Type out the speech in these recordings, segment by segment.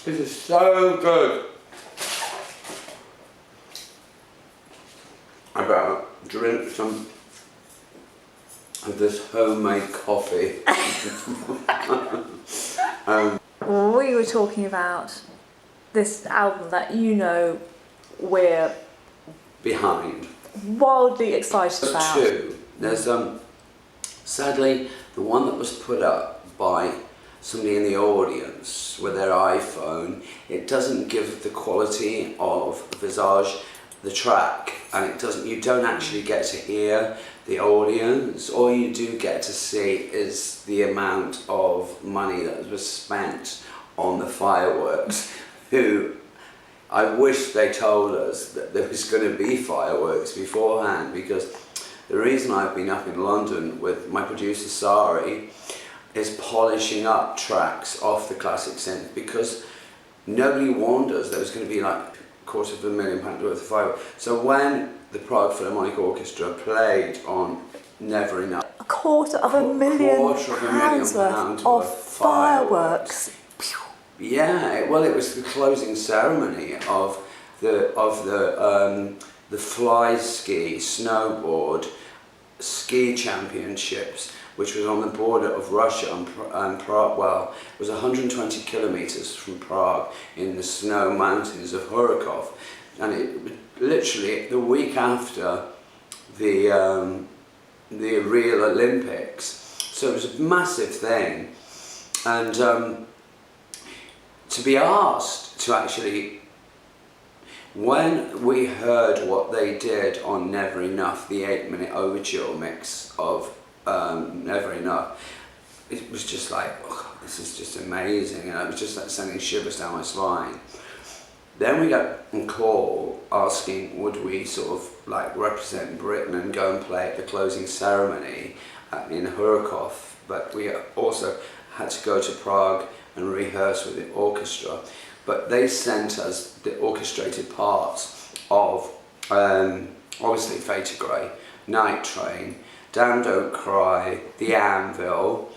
This is so good. I better drink some of this homemade coffee. We were talking about this album that you know we're behind. wildly excited about. Two. There's sadly the one that was put up by somebody in the audience with their iPhone. It doesn't give the quality of Visage, the track, and it doesn't. You don't actually get to hear the audience. All you do get to see is the amount of money that was spent on the fireworks. Who I wish they told us that there was going to be fireworks beforehand, because the reason I've been up in London with my producer Sari is polishing up tracks off the classic synth, because nobody warned us there was going to be like £250,000 worth of fireworks. So when the Prague Philharmonic Orchestra played on Never Enough, £250,000 worth of fireworks. Yeah, well, it was the closing ceremony of the fly ski snowboard ski championships, which was on the border of Russia and Prague. Well, it was 120 kilometers from Prague in the snow mountains of Hurikov, and it literally the week after the Real Olympics. So it was a massive thing, and to be asked to actually, when we heard what they did on Never Enough, the 8-minute overture mix of Never Enough, it was just like, oh, this is just amazing, and it was just like sending shivers down my spine. Then we got a call asking would we sort of like represent Britain and go and play at the closing ceremony in Hurikov, but we also had to go to Prague and rehearse with the orchestra. But they sent us the orchestrated parts of obviously Fade to Grey, Night Train, Damn Don't Cry, The Anvil,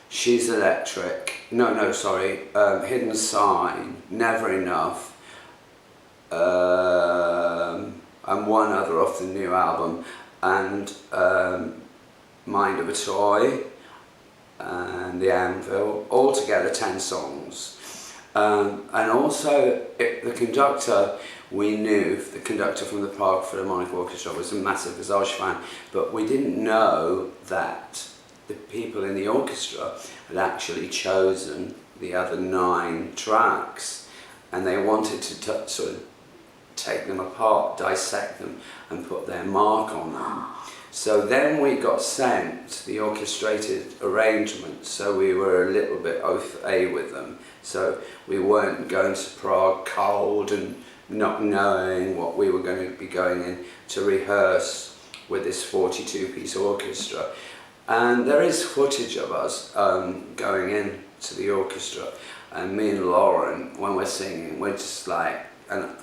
She's Electric, Hidden Sign, Never Enough, and one other off the new album, and Mind of a Toy, and The Anvil, altogether 10 songs. And also the conductor, we knew the conductor from the Prague Philharmonic Orchestra was a massive Visage fan, but we didn't know that the people in the orchestra had actually chosen the other 9 tracks, and they wanted to sort of take them apart, dissect them, and put their mark on them. So then we got sent the orchestrated arrangements, so we were a little bit au fait with them. So we weren't going to Prague cold and not knowing what we were going to be going in to rehearse with this 42-piece orchestra. And there is footage of us going in to the orchestra, and me and Lauren, when we're singing, we're just like, and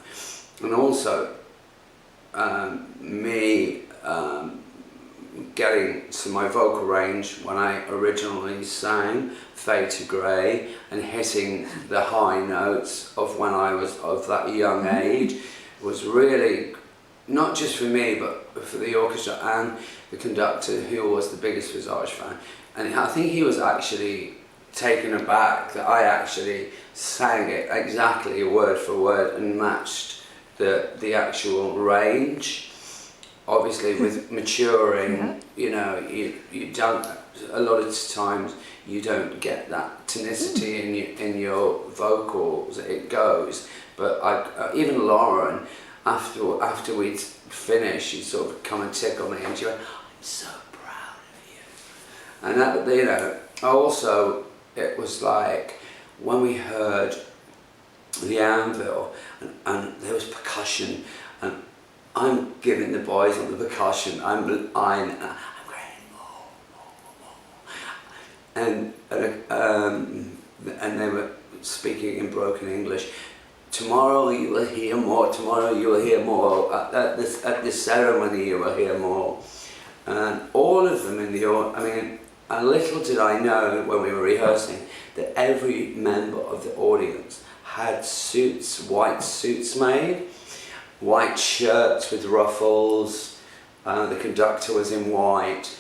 also me getting to my vocal range when I originally sang Fade to Grey and hitting the high notes of when I was of that young age was really, not just for me but for the orchestra and the conductor, who was the biggest Visage fan. And I think he was actually taken aback that I actually sang it exactly word for word and matched the actual range. Obviously with maturing, you know, you don't, a lot of times you don't get that tonicity in your vocals, it goes. But even Lauren, after we'd finished, she sort of come and tickle me and she went, I'm so proud of you. And that, you know, also it was like when we heard the Anvil and there was percussion, and I'm giving the boys on the percussion, I'm going more. And they were speaking in broken English. Tomorrow you will hear more, tomorrow you will hear more, at this ceremony you will hear more. And all of them in the audience, I mean, and little did I know when we were rehearsing that every member of the audience had suits, white suits made, white shirts with ruffles, the conductor was in white.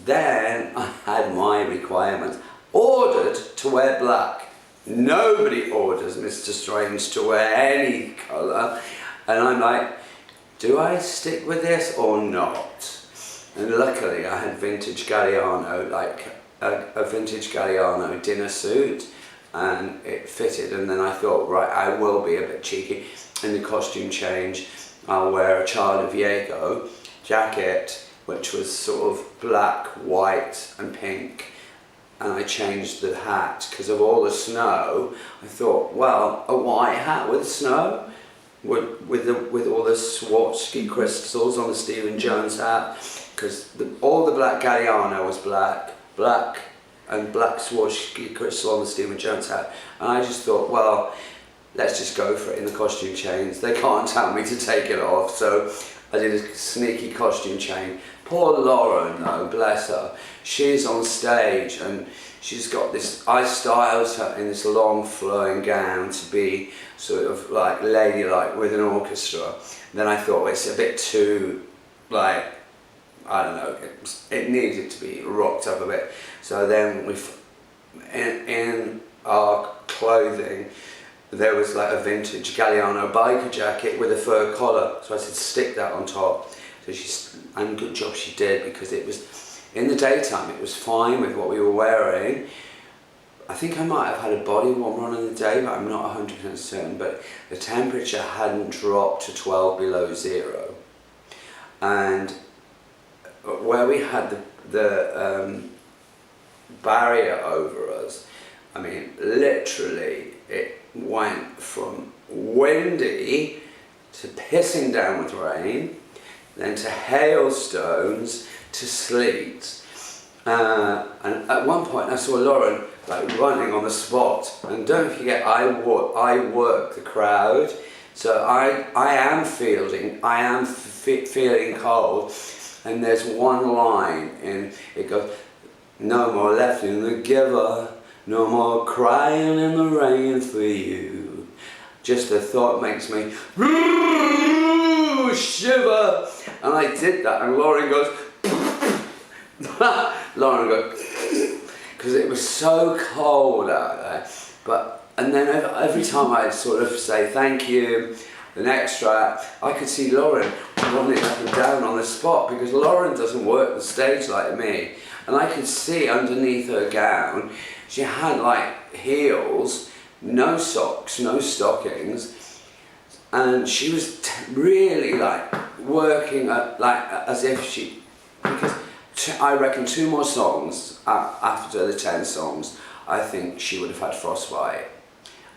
Then I had my requirements, ordered to wear black. Nobody orders Mr. Strange to wear any colour, and I'm like, do I stick with this or not? And luckily I had vintage Galliano, like a vintage Galliano dinner suit, and it fitted. And then I thought, right, I will be a bit cheeky in the costume change. I'll wear a Charlie Viego jacket, which was sort of black, white and pink, and I changed the hat because of all the snow. I thought, well, a white hat with snow, with all the Swarovski crystals on the Stephen Jones hat, because all the black Galliano was black, and black Swarovski crystal on the Stephen Jones hat. And I just thought, well, let's just go for it in the costume change. They can't tell me to take it off, so I did a sneaky costume change. Poor Lauren though, bless her. She's on stage and she's got this, I styled her in this long flowing gown to be sort of like ladylike with an orchestra. Then I thought, well, it's a bit too, like, I don't know, it needed to be rocked up a bit. So then in our clothing, there was like a vintage Galliano biker jacket with a fur collar. So I said, stick that on top. So and good job she did, because it was, in the daytime it was fine with what we were wearing. I think I might have had a body warmer on in the day, but I'm not 100% certain. But the temperature hadn't dropped to 12 below zero. And where we had the barrier over us, I mean, literally, it went from windy to pissing down with rain, then to hailstones to sleet. And at one point I saw Lauren like running on the spot, and don't forget I work the crowd, so I am feeling cold. And there's one line in it goes, no more left in the giver, no more crying in the rain for you. Just the thought makes me shiver. And I did that, and Lauren goes, because it was so cold out there. And then every time I'd sort of say thank you, the next track, I could see Lauren running up and down on the spot, because Lauren doesn't work the stage like me. And I could see underneath her gown, she had like heels, no socks, no stockings, and she was really like working like as if she, because I reckon 2 more songs after the 10 songs, I think she would have had frostbite.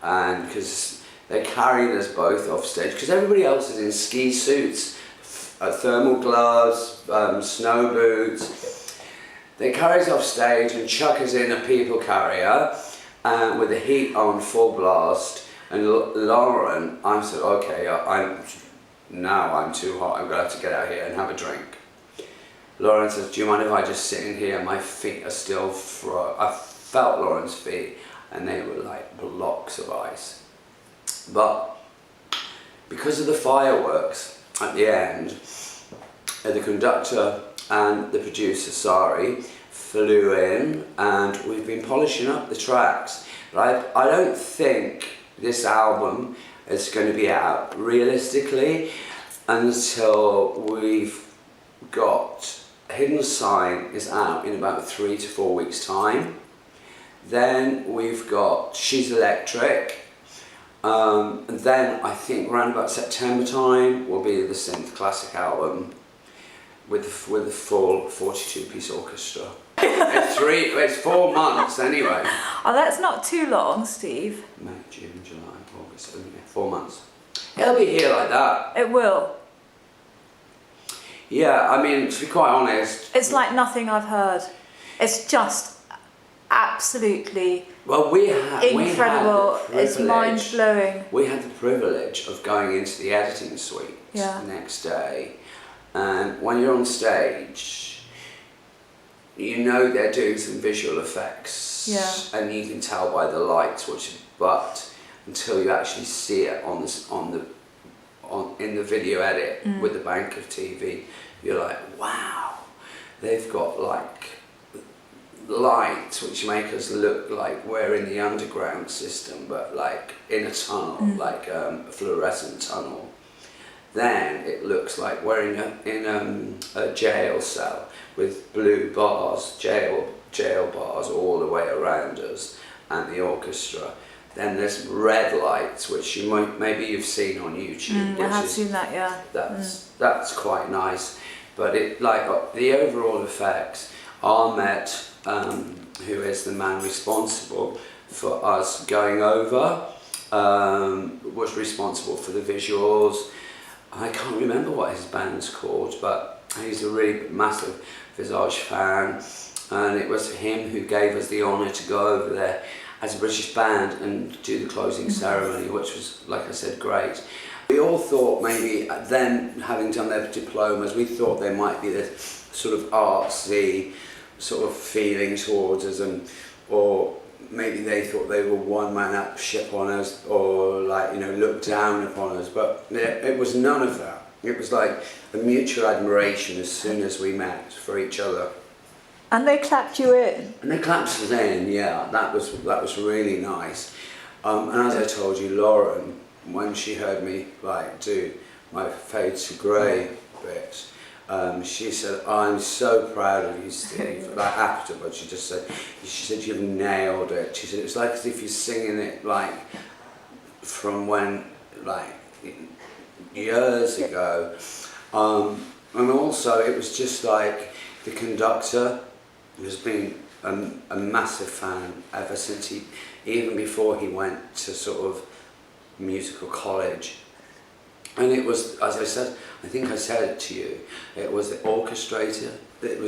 And because they carried us both off stage, because everybody else is in ski suits, thermal gloves, snow boots. They carry us off stage and chuck us in a people carrier with the heat on full blast. And Lauren, I said, okay, now I'm too hot, I'm going to have to get out here and have a drink. Lauren says, do you mind if I just sit in here? My feet are still I felt Lauren's feet, and they were like blocks of ice. But because of the fireworks at the end, the conductor and the producer, Sari, flew in, and we've been polishing up the tracks. But I don't think this album is going to be out realistically until we've got Hidden Sign is out in about 3 to 4 weeks time. Then we've got She's Electric. And then I think around about September time will be the Synth Classic album with the full 42-piece orchestra. It's 4 months anyway. Oh, that's not too long, Steve. May, June, July, August, 4 months. It'll be here like that. It will. Yeah, I mean, to be quite honest, It's like nothing I've heard. It's just absolutely incredible. It's mind-blowing. We had the privilege of going into the editing suite Yeah. the next day, and when you're on stage, you know they're doing some visual effects, Yeah. and you can tell by the lights, but until you actually see it in the video edit with the bank of TV. You're like, wow, they've got like lights which make us look like we're in the underground system, but like in a tunnel, like a fluorescent tunnel. Then it looks like we're in a jail cell with blue bars, jail bars all the way around us, and the orchestra. Then there's red lights, which maybe you've seen on YouTube. I have seen that, yeah. That's quite nice, but it like the overall effects. Ahmed, who is the man responsible for us going over, was responsible for the visuals. I can't remember what his band's called, but he's a really massive Visage fan, and it was him who gave us the honour to go over there as a British band and do the closing ceremony, which was, like I said, great. We all thought maybe them having done their diplomas, we thought there might be this sort of artsy sort of feeling towards us, or maybe they thought they were one-man up ship on us, or like, you know, looked down upon us, but it was none of that. It was like a mutual admiration as soon as we met for each other. And they clapped you in? And they clapped us in, yeah, that was really nice. And as I told you, Lauren, when she heard me like do my fade to grey bit, she said, "I'm so proud of you, Steve." Like afterwards, she said, "You've nailed it." She said, "It's like as if you're singing it like from when, like years ago." And also, it was just like the conductor has been a massive fan ever since even before he went to sort of musical college. And it was, as I said, I think I said it to you, it was the orchestrator, it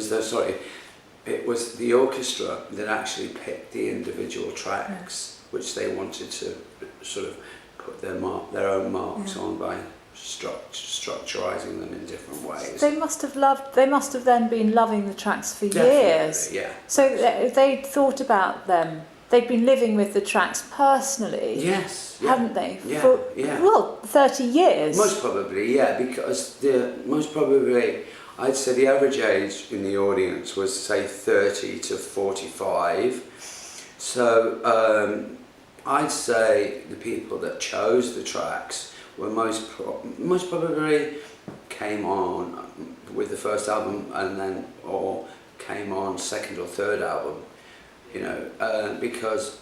was the orchestra that actually picked the individual tracks, which they wanted to sort of put their own marks on by structurizing them in different ways. They must have then been loving the tracks for years. Yeah. So they thought about them. They'd been living with the tracks personally. Yes. Yeah. Hadn't they? Yeah. For 30 years. Most probably, yeah, because I'd say the average age in the audience was say 30 to 45. So I'd say the people that chose the tracks were most probably came on with the first album or came on second or third album, you know, because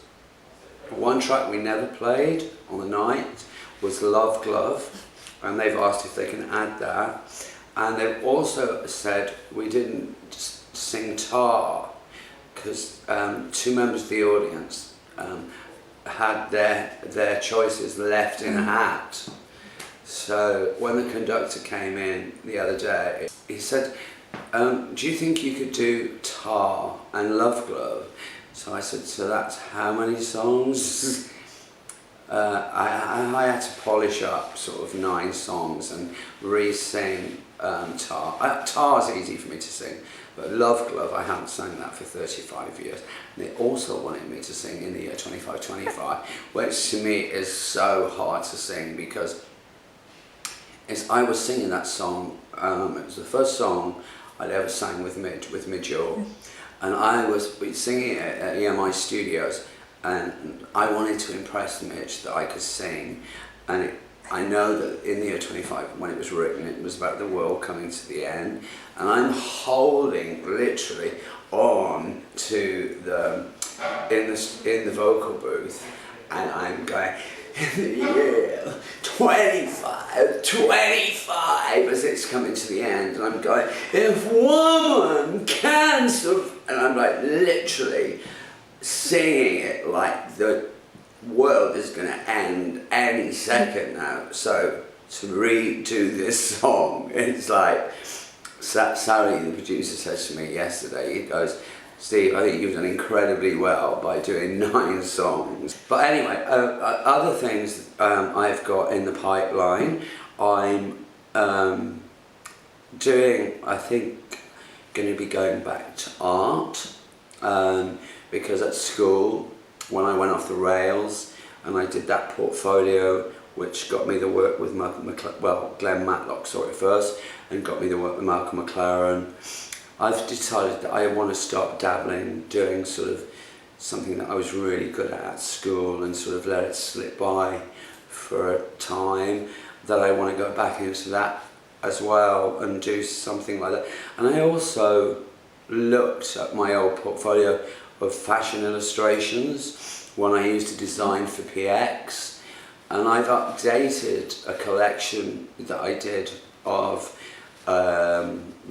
one track we never played on the night was Love Glove, and they've asked if they can add that, and they've also said we didn't sing Tar because two members of the audience had their choices left in a hat. So when the conductor came in the other day, he said, "Do you think you could do Tar and Love Glove?" So I said, "So that's how many songs?" I had to polish up sort of 9 songs and re-sing Tar. Tar's easy for me to sing, but Love Glove, I haven't sung that for 35 years. And they also wanted me to sing In the Year 2525, which to me is so hard to sing because I was singing that song, it was the first song I'd ever sang with Midge Ure, and I was singing it at EMI Studios, and I wanted to impress Midge that I could sing, and I know that In the Year 25, when it was written, it was about the world coming to the end, and I'm holding literally on to in the vocal booth, and I'm going, "In the year 25, as it's coming to the end, and I'm going, if woman can survive, and I'm like literally singing it like the world is going to end any second now. So to redo this song, it's like, Sally, the producer, says to me yesterday, he goes, "Steve, I think you've done incredibly well by doing 9 songs." But anyway, other things I've got in the pipeline, I'm doing, I think, going to be going back to art, because at school, when I went off the rails, and I did that portfolio, which got me the work with Glenn Matlock, first, and got me the work with Malcolm McLaren. I've decided that I want to start dabbling, doing sort of something that I was really good at school and sort of let it slip by for a time, that I want to go back into that as well and do something like that. And I also looked at my old portfolio of fashion illustrations when I used to design for PX, and I've updated a collection that I did of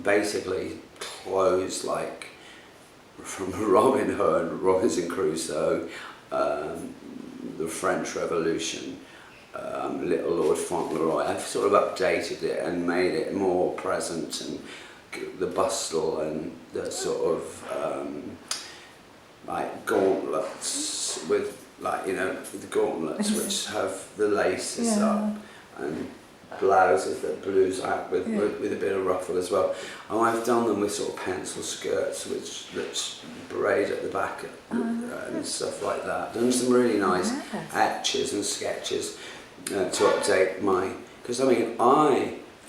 basically clothes like from Robin Hood, Robinson Crusoe, the French Revolution, Little Lord Fauntleroy. I've sort of updated it and made it more present, and the bustle and the sort of like gauntlets with, like, you know, the gauntlets which have the laces up, and blouses that blues out with a bit of ruffle as well. And I've done them with sort of pencil skirts which braid at the back and stuff like that. Done some really nice etches and sketches to update my, because I mean,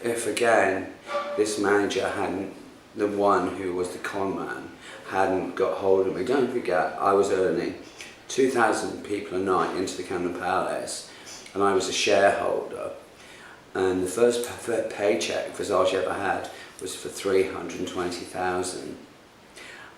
if again this manager hadn't, the one who was the con man, hadn't got hold of me, don't forget I was earning 2,000 people a night into the Camden Palace, and I was a shareholder, and the first paycheck Visage ever had was for 320,000,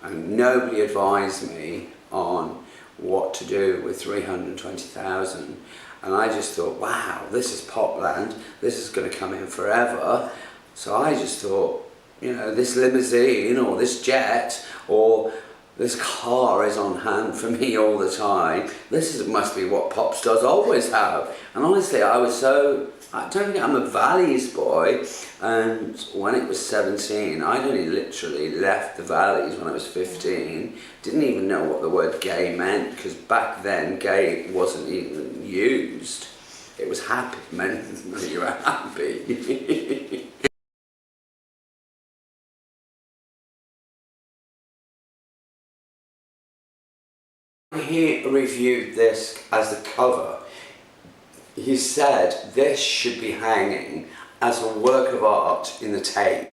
and nobody advised me on what to do with 320,000, and I just thought, wow, this is Popland, this is going to come in forever. So I just thought, you know, this limousine or this jet or this car is on hand for me all the time. Must be what pop stars always have. And honestly, I don't think I'm a Valleys boy, and when it was 17, I'd only literally left the Valleys when I was 15, didn't even know what the word gay meant, because back then gay wasn't even used. It was happy, it meant that you were happy. He reviewed this as the cover. He said this should be hanging as a work of art in the Tate.